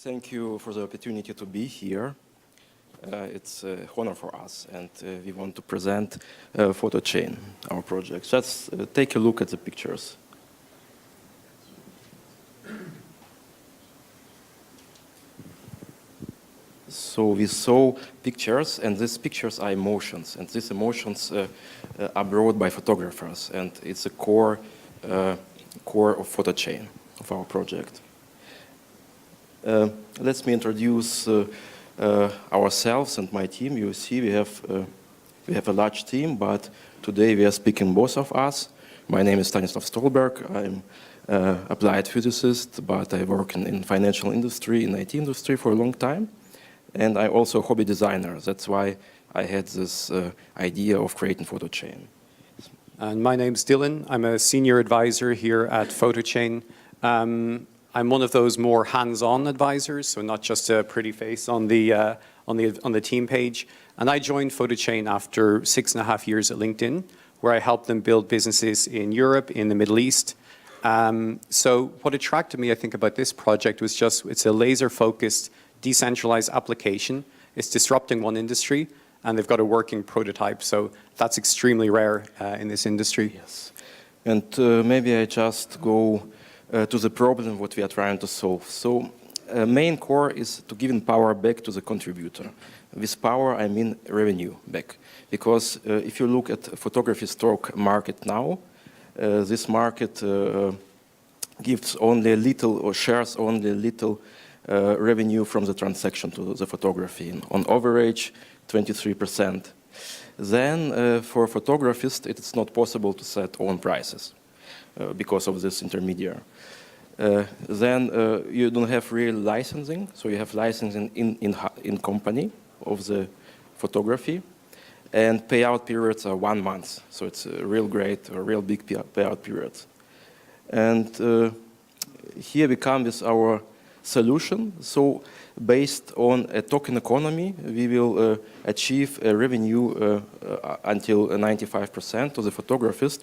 Thank you for the opportunity to be here. It's an honor for us, and we want to present Photochain, our project. Just take a look at the pictures. So we saw pictures, and these pictures are emotions, and these emotions are brought by photographers, and it's a core of Photochain, of our project. Let me introduce ourselves and my team. You see we have a large team, but today we are speaking both of us. My name is Stanislav Stolberg. I'm applied physicist, but I work in financial industry, in IT industry for a long time. And I'm also a hobby designer. That's why I had this idea of creating Photochain. And my name's Dylan. I'm a senior advisor here at Photochain. I'm one of those more hands-on advisors, so not just a pretty face on the team page. And I joined Photochain after 6.5 years at LinkedIn, where I helped them build businesses in Europe, in the Middle East. So what attracted me, I think, about this project was just it's a laser-focused, decentralized application. It's disrupting one industry, and they've got a working prototype. So that's extremely rare in this industry. Yes. And maybe I just go to the problem what we are trying to solve. So main core is to give power back to the contributor. With power, I mean revenue back. Because if you look at photography stock market now, this market gives only a little or shares only a little revenue from the transaction to the photography. On average, 23%. Then for photographers, it's not possible to set own prices because of this intermediary. Then you don't have real licensing, so you have licensing in company of the photography, and payout periods are 1 month, so it's a real great or real big payout periods. And here we come with our solution. So based on a token economy, we will achieve a revenue until 95% to the photographist,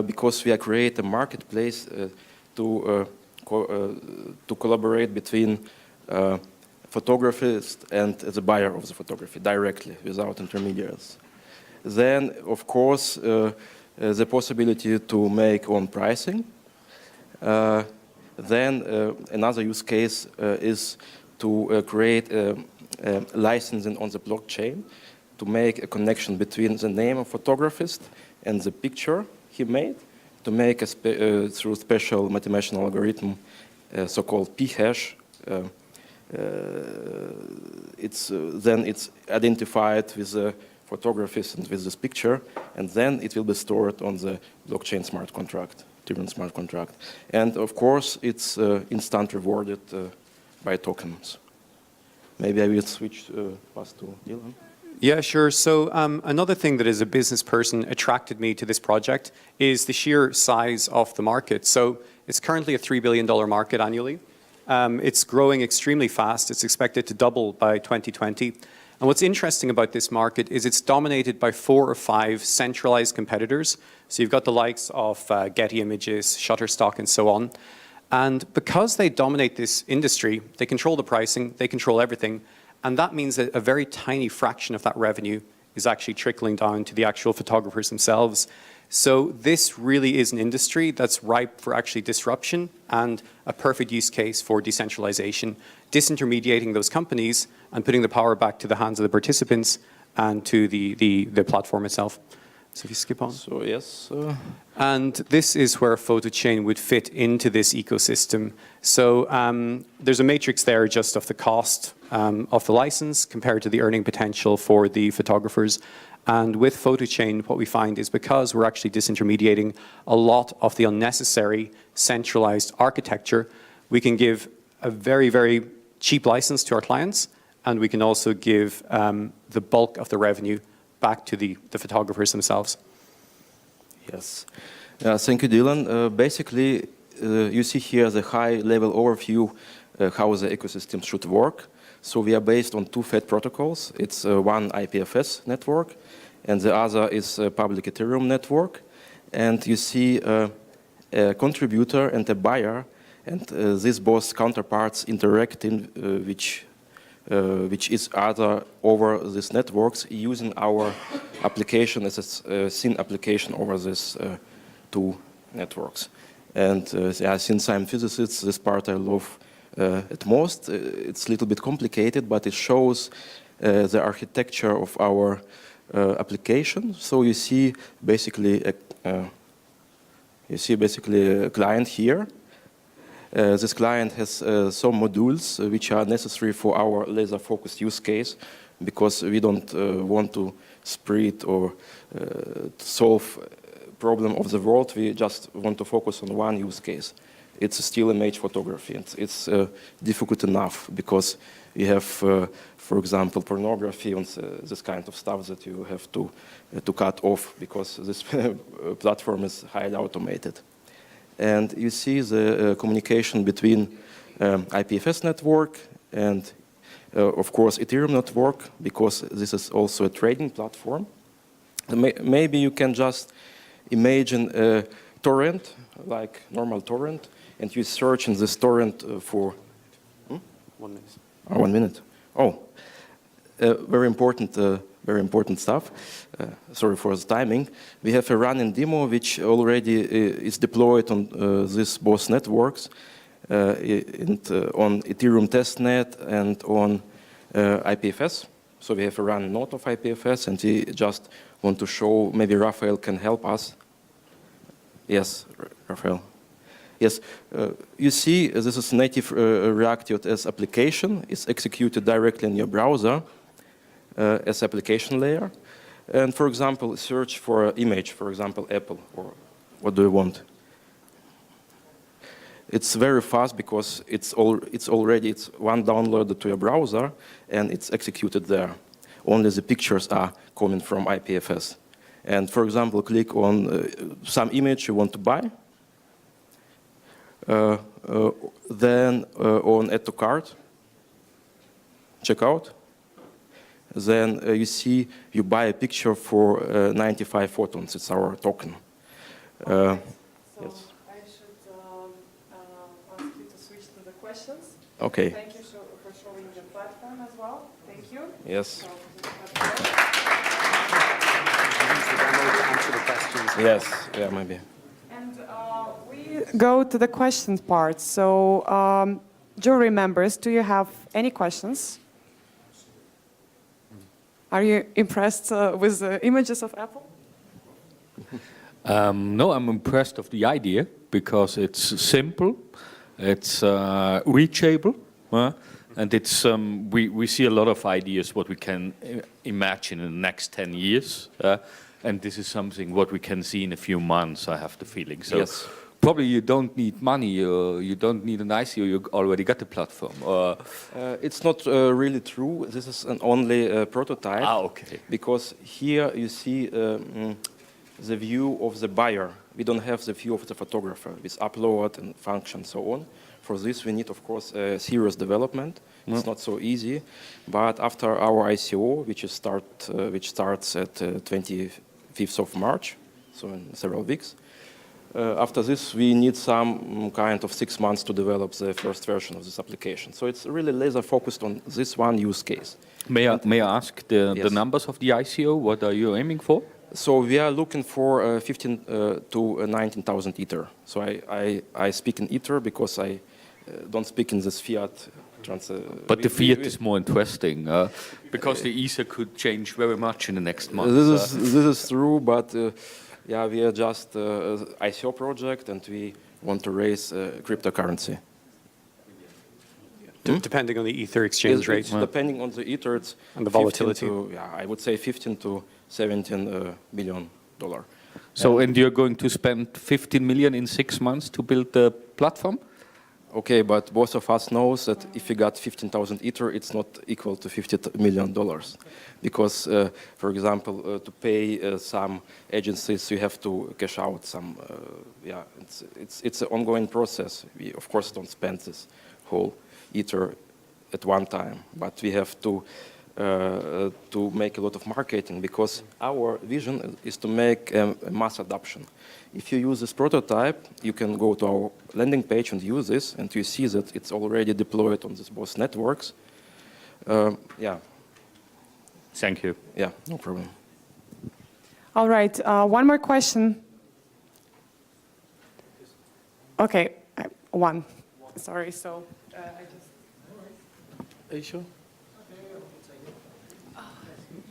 because we are create a marketplace to collaborate between photographist and the buyer of the photography directly, without intermediaries. Then, of course, the possibility to make own pricing. Then another use case is to create licensing on the blockchain to make a connection between the name of photographist and the picture he made, to make through special mathematical algorithm, so-called p-hash. Then it's identified with the photographist and with this picture, and then it will be stored on the blockchain smart contract, Ethereum smart contract. And of course, it's instant rewarded by tokens. Maybe I will switch pass to Dylan. Yeah, sure. So another thing that as a business person attracted me to this project is the sheer size of the market. So it's currently a $3 billion market annually. It's growing extremely fast. It's expected to double by 2020. And what's interesting about this market is it's dominated by 4 or 5 centralized competitors. So you've got the likes of Getty Images, Shutterstock, and so on. And because they dominate this industry, they control the pricing, they control everything. And that means that a very tiny fraction of that revenue is actually trickling down to the actual photographers themselves. So this really is an industry that's ripe for actually disruption and a perfect use case for decentralization, disintermediating those companies and putting the power back to the hands of the participants and to the platform itself. So if you skip on. So yes. And this is where Photochain would fit into this ecosystem. So there's a matrix there just of the cost of the license compared to the earning potential for the photographers. And with Photochain, what we find is because we're actually disintermediating a lot of the unnecessary centralized architecture, we can give a very, very cheap license to our clients, and we can also give the bulk of the revenue back to the photographers themselves. Yes. Thank you, Dylan. Basically, you see here the high-level overview how the ecosystem should work. So we are based on 2 FAT protocols. It's one IPFS network, and the other is a public Ethereum network. And you see a contributor and a buyer And these both counterparts interact in which is either over these networks using our application as a SYN application over these two networks. And yeah, since I'm a physicist, this part I love at most. It's a little bit complicated, but it shows the architecture of our application. So you see basically a client here. This client has some modules which are necessary for our laser-focused use case, because we don't want to spread or solve problem of the world. We just want to focus on one use case. It's still image photography. It's difficult enough because we have, for example, pornography and this kind of stuff that you have to cut off because this platform is highly automated. And you see the communication between IPFS network and, of course, Ethereum network, because this is also a trading platform. Maybe you can just imagine a torrent, like normal torrent, and you search in this torrent for 1 minute. Oh, 1 minute. Oh, very important stuff. Sorry for the timing. We have a running demo which already is deployed on these both networks, and on Ethereum testnet and on IPFS. So we have a running node of IPFS, and we just want to show, maybe Raphael can help us. Yes, Raphael. Yes, you see this is native React.js application. It's executed directly in your browser as application layer. And for example, search for an image, for example, Apple, or what do you want? It's very fast because it's already one downloaded to your browser and it's executed there. Only the pictures are coming from IPFS. And for example, click on some image you want to buy. Then on Add to Cart, checkout. Then you see you buy a picture for 95 photons. It's our token. So yes. I should ask you to switch to the questions. Okay. Thank you for showing the platform as well. Thank you. Yes. So, Yes. Yeah, maybe. and we go to the questions part. So, jury members, do you have any questions? Are you impressed with the images of Apple? No, I'm impressed of the idea because it's simple, it's reachable, and it's we see a lot of ideas what we can imagine in the next 10 years, and this is something what we can see in a few months. I have the feeling. So Yes. probably you don't need money, you don't need an ICO. You already got the platform. It's not really true. This is an only prototype. Ah, okay. Because here you see the view of the buyer. We don't have the view of the photographer with upload and function so on. For this, we need, of course, serious development. It's not so easy. But after our ICO, which starts at 25th of March, so in several weeks, after this, we need some kind of 6 months to develop the first version of this application. So it's really laser focused on this one use case. May I ask the Yes. numbers of the ICO? What are you aiming for? So we are looking for 15 to 19,000 Ether. So I speak in Ether because I don't speak in this fiat. But the fiat is more interesting because the Ether could change very much in the next month. This is true, but yeah, we are just ICO project and we want to raise cryptocurrency. Depending on the Ether exchange rate. Depending on the Ether, it's And the volatility. 15 to, yeah, I would say 15 to 17 billion dollar. So, and you're going to spend 15 million in 6 months to build the platform? Okay, but both of us knows that if you got 15,000 Ether, it's not equal to $50 million. Because, for example, to pay some agencies, you have to cash out some, yeah, it's an ongoing process. We, of course, don't spend this whole Ether at one time, but we have to to make a lot of marketing, because our vision is to make a mass adoption. If you use this prototype, you can go to our landing page and use this, and you see that it's already deployed on these both networks. Yeah. Thank you. Yeah, no problem. All right, one more question. Okay, one. Sorry, so I just... Are you sure?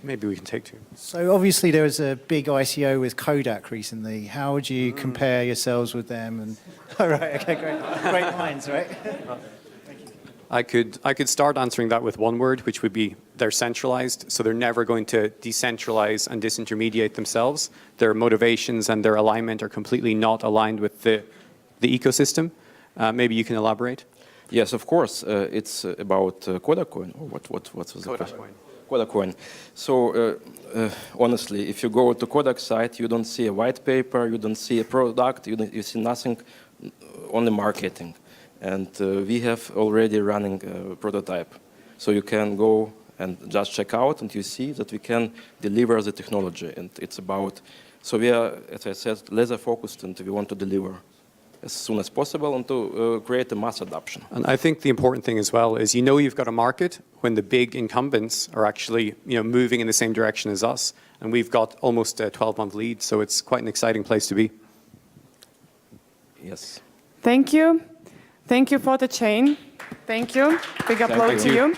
Maybe we can take two. So obviously there was a big ICO with Kodak recently. How would you compare yourselves with them? And all right, okay, great, great minds, right? I could start answering that with one word, which would be they're centralized. So they're never going to decentralize and disintermediate themselves. Their motivations and their alignment are completely not aligned with the ecosystem. Maybe you can elaborate. Yes, of course. It's about Kodak coin, or what was the question? Kodak coin. So honestly, if you go to Kodak site, you don't see a white paper, you don't see a product, you see nothing, only marketing. And we have already running a prototype. So you can go and just check out, and you see that we can deliver the technology. And it's about, so we are, as I said, laser focused, and we want to deliver as soon as possible and to create a mass adoption. And I think the important thing as well is you've got a market when the big incumbents are actually moving in the same direction as us. And we've got almost a 12-month lead, so it's quite an exciting place to be. Yes. Thank you. Thank you, Photochain. Thank you. Big applause to you.